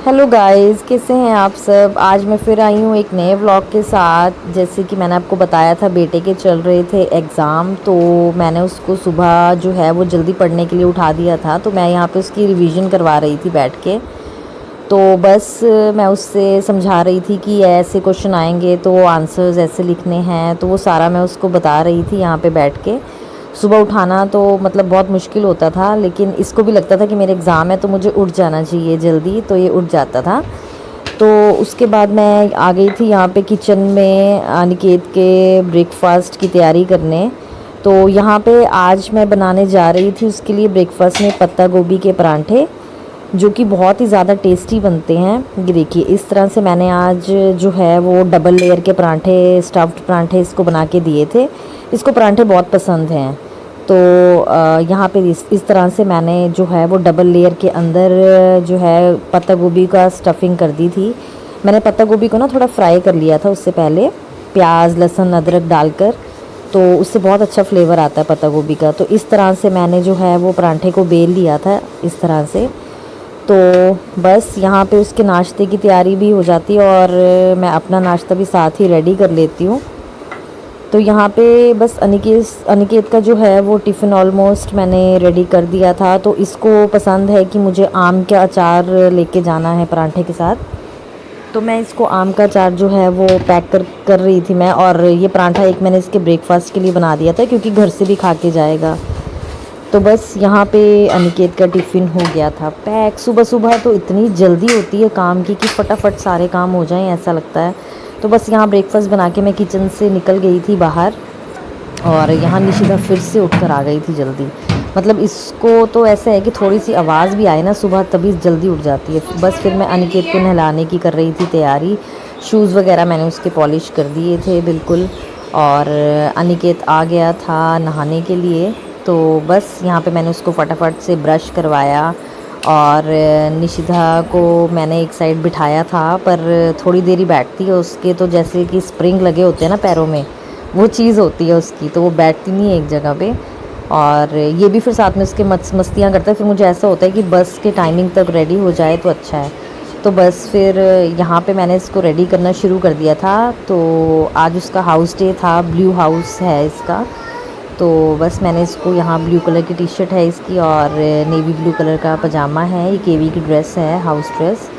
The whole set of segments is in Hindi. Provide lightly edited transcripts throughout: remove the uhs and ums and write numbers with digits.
हेलो गाइस, कैसे हैं आप सब। आज मैं फिर आई हूँ एक नए व्लॉग के साथ। जैसे कि मैंने आपको बताया था, बेटे के चल रहे थे एग्ज़ाम, तो मैंने उसको सुबह जो है वो जल्दी पढ़ने के लिए उठा दिया था। तो मैं यहाँ पे उसकी रिवीजन करवा रही थी बैठ के। तो बस मैं उससे समझा रही थी कि ऐसे क्वेश्चन आएंगे तो आंसर्स ऐसे लिखने हैं, तो वो सारा मैं उसको बता रही थी यहाँ पे बैठ के। सुबह उठाना तो मतलब बहुत मुश्किल होता था, लेकिन इसको भी लगता था कि मेरे एग्ज़ाम है तो मुझे उठ जाना चाहिए जल्दी, तो ये उठ जाता था। तो उसके बाद मैं आ गई थी यहाँ पे किचन में अनिकेत के ब्रेकफास्ट की तैयारी करने। तो यहाँ पे आज मैं बनाने जा रही थी उसके लिए ब्रेकफास्ट में पत्ता गोभी के परांठे, जो कि बहुत ही ज़्यादा टेस्टी बनते हैं। ये देखिए, इस तरह से मैंने आज जो है वो डबल लेयर के परांठे, स्टफ्ड परांठे इसको बना के दिए थे। इसको परांठे बहुत पसंद हैं। तो यहाँ पे इस तरह से मैंने जो है वो डबल लेयर के अंदर जो है पत्ता गोभी का स्टफिंग कर दी थी। मैंने पत्ता गोभी को ना थोड़ा फ्राई कर लिया था उससे पहले, प्याज लहसुन अदरक डालकर। तो उससे बहुत अच्छा फ्लेवर आता है पत्ता गोभी का। तो इस तरह से मैंने जो है वो परांठे को बेल लिया था इस तरह से। तो बस यहाँ पे उसके नाश्ते की तैयारी भी हो जाती है और मैं अपना नाश्ता भी साथ ही रेडी कर लेती हूँ। तो यहाँ पे बस अनिकेत का जो है वो टिफ़िन ऑलमोस्ट मैंने रेडी कर दिया था। तो इसको पसंद है कि मुझे आम का अचार लेके जाना है परांठे के साथ। तो मैं इसको आम का अचार जो है वो पैक कर रही थी मैं। और ये परांठा एक मैंने इसके ब्रेकफास्ट के लिए बना दिया था, क्योंकि घर से भी खा के जाएगा। तो बस यहाँ पे अनिकेत का टिफ़िन हो गया था पैक। सुबह सुबह तो इतनी जल्दी होती है काम की कि फटाफट सारे काम हो जाएं ऐसा लगता है। तो बस यहाँ ब्रेकफास्ट बना के मैं किचन से निकल गई थी बाहर। और यहाँ निशिता फिर से उठकर आ गई थी जल्दी। मतलब इसको तो ऐसा है कि थोड़ी सी आवाज़ भी आए ना सुबह, तभी जल्दी उठ जाती है। बस फिर मैं अनिकेत को नहलाने की कर रही थी तैयारी। शूज़ वगैरह मैंने उसके पॉलिश कर दिए थे बिल्कुल। और अनिकेत आ गया था नहाने के लिए। तो बस यहाँ पे मैंने उसको फटाफट से ब्रश करवाया। और निशिता को मैंने एक साइड बिठाया था, पर थोड़ी देर ही बैठती है। उसके तो जैसे कि स्प्रिंग लगे होते हैं ना पैरों में, वो चीज़ होती है उसकी, तो वो बैठती नहीं है एक जगह पे। और ये भी फिर साथ में उसके मस्तियाँ करता है। फिर मुझे ऐसा होता है कि बस के टाइमिंग तक रेडी हो जाए तो अच्छा है। तो बस फिर यहाँ पे मैंने इसको रेडी करना शुरू कर दिया था। तो आज उसका हाउस डे था, ब्लू हाउस है इसका। तो बस मैंने इसको यहाँ ब्लू कलर की टी शर्ट है इसकी और नेवी ब्लू कलर का पजामा है। ये केवी की ड्रेस है, हाउस ड्रेस।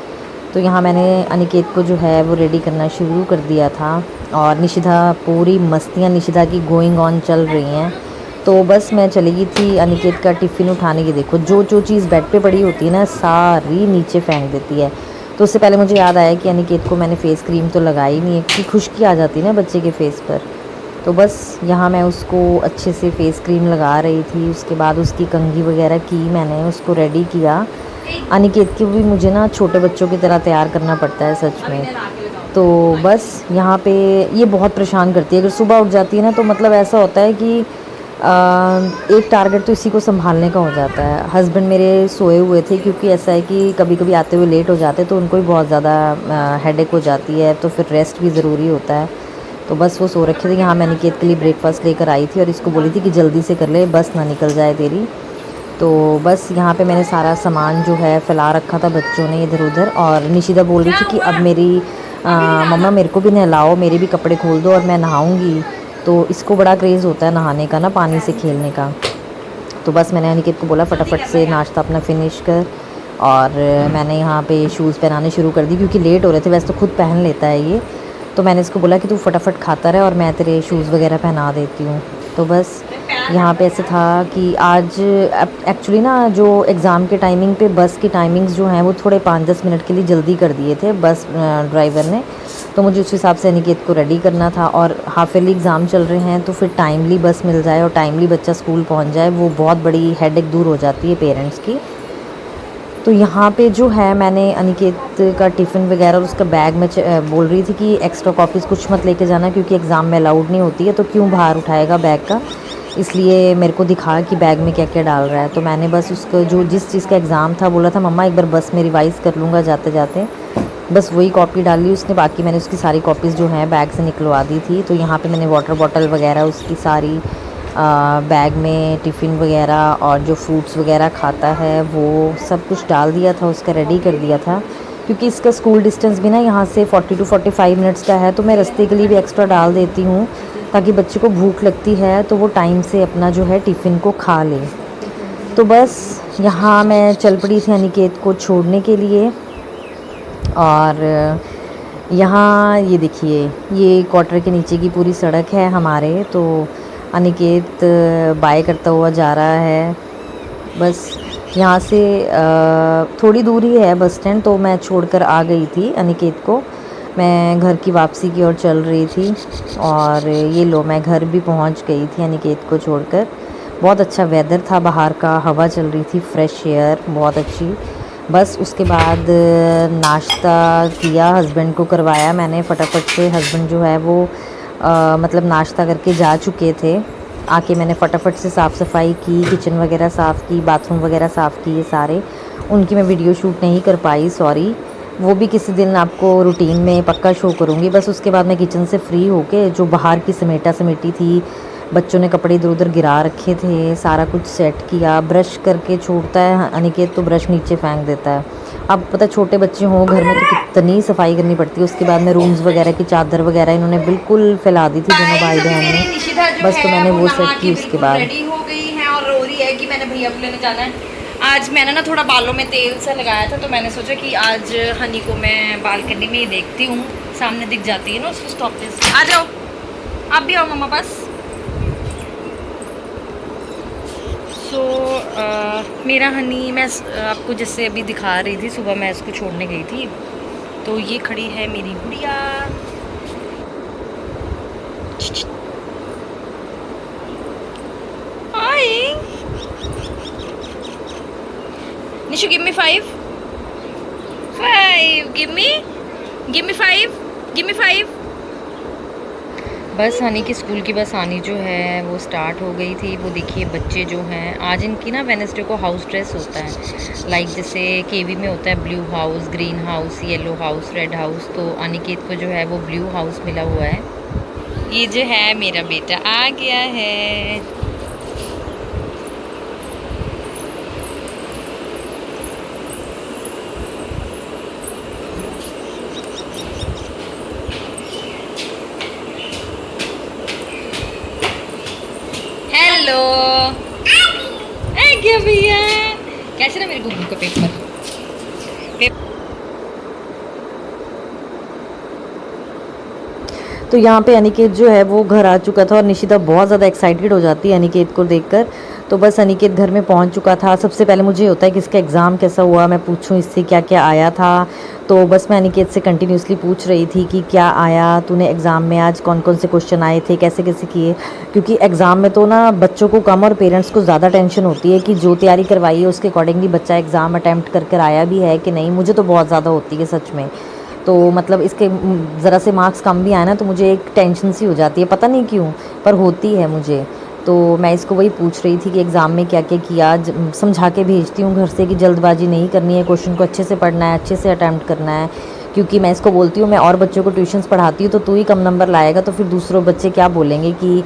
तो यहाँ मैंने अनिकेत को जो है वो रेडी करना शुरू कर दिया था। और निशिता, पूरी मस्तियाँ निशिता की गोइंग ऑन चल रही हैं। तो बस मैं चली गई थी अनिकेत का टिफ़िन उठाने की। देखो, जो चीज़ बेड पे पड़ी होती है ना, सारी नीचे फेंक देती है। तो उससे पहले मुझे याद आया कि अनिकेत को मैंने फ़ेस क्रीम तो लगाई नहीं है, क्योंकि खुश्की आ जाती है ना बच्चे के फेस पर। तो बस यहाँ मैं उसको अच्छे से फ़ेस क्रीम लगा रही थी। उसके बाद उसकी कंघी वगैरह की, मैंने उसको रेडी किया। अनिकेत की भी मुझे ना छोटे बच्चों की तरह तैयार करना पड़ता है सच में। तो बस यहाँ पे ये बहुत परेशान करती है। अगर सुबह उठ जाती है ना, तो मतलब ऐसा होता है कि एक टारगेट तो इसी को संभालने का हो जाता है। हस्बैंड मेरे सोए हुए थे, क्योंकि ऐसा है कि कभी कभी आते हुए लेट हो जाते तो उनको भी बहुत ज़्यादा हेडेक हो जाती है, तो फिर रेस्ट भी ज़रूरी होता है। तो बस वो सो रखे थे। यहाँ मैं अनिकेत के लिए ब्रेकफास्ट लेकर आई थी और इसको बोली थी कि जल्दी से कर ले, बस ना निकल जाए तेरी। तो बस यहाँ पे मैंने सारा सामान जो है फैला रखा था बच्चों ने इधर उधर। और निशिता बोल रही थी कि अब मेरी मम्मा मेरे को भी नहलाओ, मेरे भी कपड़े खोल दो और मैं नहाऊंगी। तो इसको बड़ा क्रेज़ होता है नहाने का ना, पानी से खेलने का। तो बस मैंने अनिकेत को बोला फटाफट से नाश्ता अपना फिनिश कर। और मैंने यहाँ पे शूज़ पहनाने शुरू कर दी, क्योंकि लेट हो रहे थे। वैसे तो खुद पहन लेता है ये। तो मैंने इसको बोला कि तू फटाफट खाता रहे और मैं तेरे शूज़ वगैरह पहना देती हूँ। तो बस यहाँ पे ऐसे था कि आज एक्चुअली ना, जो एग्ज़ाम के टाइमिंग पे बस की टाइमिंग्स जो हैं वो थोड़े 5-10 मिनट के लिए जल्दी कर दिए थे बस ड्राइवर ने। तो मुझे उस हिसाब से अनिकेत को रेडी करना था। और हाफ ईयरली एग्ज़ाम चल रहे हैं, तो फिर टाइमली बस मिल जाए और टाइमली बच्चा स्कूल पहुँच जाए, वो बहुत बड़ी हेडेक दूर हो जाती है पेरेंट्स की। तो यहाँ पे जो है मैंने अनिकेत का टिफ़िन वगैरह और उसका बैग में बोल रही थी कि एक्स्ट्रा कॉपीज़ कुछ मत लेके जाना, क्योंकि एग्ज़ाम में अलाउड नहीं होती है, तो क्यों बाहर उठाएगा बैग का। इसलिए मेरे को दिखा कि बैग में क्या क्या डाल रहा है। तो मैंने बस उसको जो जिस चीज़ का एग्ज़ाम था बोला था मम्मा एक बार बस में रिवाइज़ कर लूँगा जाते जाते, बस वही कॉपी डाल ली उसने। बाकी मैंने उसकी सारी कॉपीज़ जो हैं बैग से निकलवा दी थी। तो यहाँ पे मैंने वाटर बॉटल वगैरह उसकी सारी बैग में, टिफ़िन वगैरह और जो फ्रूट्स वगैरह खाता है वो सब कुछ डाल दिया था, उसका रेडी कर दिया था। क्योंकि इसका स्कूल डिस्टेंस भी ना यहाँ से 40 to 45 मिनट्स का है, तो मैं रास्ते के लिए भी एक्स्ट्रा डाल देती हूँ ताकि बच्चे को भूख लगती है तो वो टाइम से अपना जो है टिफ़िन को खा ले। तो बस यहाँ मैं चल पड़ी थी अनिकेत को छोड़ने के लिए। और यहाँ ये देखिए, ये क्वार्टर के नीचे की पूरी सड़क है हमारे। तो अनिकेत बाय करता हुआ जा रहा है। बस यहाँ से थोड़ी दूरी है बस स्टैंड, तो मैं छोड़कर आ गई थी अनिकेत को। मैं घर की वापसी की ओर चल रही थी और ये लो मैं घर भी पहुँच गई थी अनिकेत को छोड़कर। बहुत अच्छा वेदर था बाहर का, हवा चल रही थी, फ्रेश एयर बहुत अच्छी। बस उसके बाद नाश्ता किया, हस्बैंड को करवाया मैंने फटाफट से। हस्बैंड जो है वो मतलब नाश्ता करके जा चुके थे। आके मैंने फटाफट से साफ़ सफाई की, किचन वगैरह साफ़ की, बाथरूम वगैरह साफ़ किए सारे। उनकी मैं वीडियो शूट नहीं कर पाई, सॉरी। वो भी किसी दिन आपको रूटीन में पक्का शो करूँगी। बस उसके बाद मैं किचन से फ्री होके जो बाहर की समेटी थी, बच्चों ने कपड़े इधर उधर गिरा रखे थे, सारा कुछ सेट किया। ब्रश करके छोड़ता है अनिकेत तो ब्रश नीचे फेंक देता है। अब पता छोटे बच्चे हों घर में तो कितनी सफाई करनी पड़ती है। उसके बाद में रूम्स वगैरह की चादर वगैरह इन्होंने बिल्कुल फैला दी थी दोनों भाई बहन ने। बस तो मैंने वो सेट की। उसके बाद रेडी हो गई है और रो रही है कि मैंने भैया को लेने जाना है। आज मैंने ना थोड़ा बालों में तेल सा लगाया था, तो मैंने सोचा कि आज हनी को मैं बालकनी में ही देखती हूँ, सामने दिख जाती है ना उसको स्टॉपेज। आ जाओ, आप भी आओ मम्मा पास। सो मेरा हनी, मैं आपको जैसे अभी दिखा रही थी, सुबह मैं इसको छोड़ने गई थी। तो ये खड़ी है मेरी गुड़िया। Hi Nishu, give me 5 give me 5। बस हनी की स्कूल की बस आनी जो है वो स्टार्ट हो गई थी। वो देखिए बच्चे जो हैं, आज इनकी ना वेडनेसडे को हाउस ड्रेस होता है। लाइक जैसे केवी में होता है blue house, green house, yellow house, red house. तो अनिकेत को जो है वो ब्लू हाउस मिला हुआ है। ये जो है मेरा बेटा आ गया है। हेलो आ गया भैया। कैसे ना मेरे गुगू का पेपर। तो यहाँ पे अनिकेत जो है वो घर आ चुका था और निशिता बहुत ज़्यादा एक्साइटेड हो जाती है अनिकेत को देखकर। तो बस अनिकेत घर में पहुँच चुका था। सबसे पहले मुझे होता है कि इसका एग्ज़ाम कैसा हुआ, मैं पूछूं इससे क्या क्या आया था। तो बस मैं अनिकेत से कंटिन्यूसली पूछ रही थी कि क्या आया तूने एग्ज़ाम में, आज कौन कौन से क्वेश्चन आए थे, कैसे कैसे किए। क्योंकि एग्ज़ाम में तो ना बच्चों को कम और पेरेंट्स को ज़्यादा टेंशन होती है कि जो तैयारी करवाई है उसके अकॉर्डिंगली बच्चा एग्ज़ाम अटैम्प्ट कर आया भी है कि नहीं। मुझे तो बहुत ज़्यादा होती है सच में। तो मतलब इसके ज़रा से मार्क्स कम भी आए ना तो मुझे एक टेंशन सी हो जाती है, पता नहीं क्यों पर होती है मुझे। तो मैं इसको वही पूछ रही थी कि एग्ज़ाम में क्या क्या किया। समझा के भेजती हूँ घर से कि जल्दबाजी नहीं करनी है, क्वेश्चन को अच्छे से पढ़ना है, अच्छे से अटैम्प्ट करना है। क्योंकि मैं इसको बोलती हूँ मैं और बच्चों को ट्यूशन्स पढ़ाती हूँ तो तू ही कम नंबर लाएगा तो फिर दूसरों बच्चे क्या बोलेंगे कि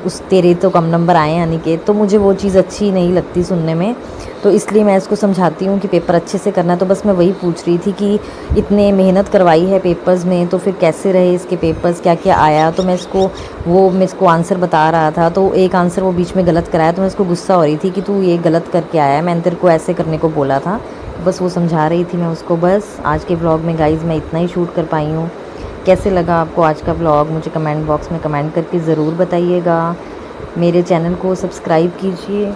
उस तेरे तो कम नंबर आए हैं अनिकेत। तो मुझे वो चीज़ अच्छी नहीं लगती सुनने में। तो इसलिए मैं इसको समझाती हूँ कि पेपर अच्छे से करना है। तो बस मैं वही पूछ रही थी कि इतने मेहनत करवाई है पेपर्स में तो फिर कैसे रहे इसके पेपर्स, क्या क्या आया। तो मैं इसको आंसर बता रहा था। तो एक आंसर वो बीच में गलत कराया तो मैं इसको गुस्सा हो रही थी कि तू ये गलत करके आया है, मैंने तेरे को ऐसे करने को बोला था। बस वो समझा रही थी मैं उसको। बस आज के व्लॉग में गाइज़ मैं इतना ही शूट कर पाई हूँ। कैसे लगा आपको आज का व्लॉग मुझे कमेंट बॉक्स में कमेंट करके ज़रूर बताइएगा। मेरे चैनल को सब्सक्राइब कीजिए।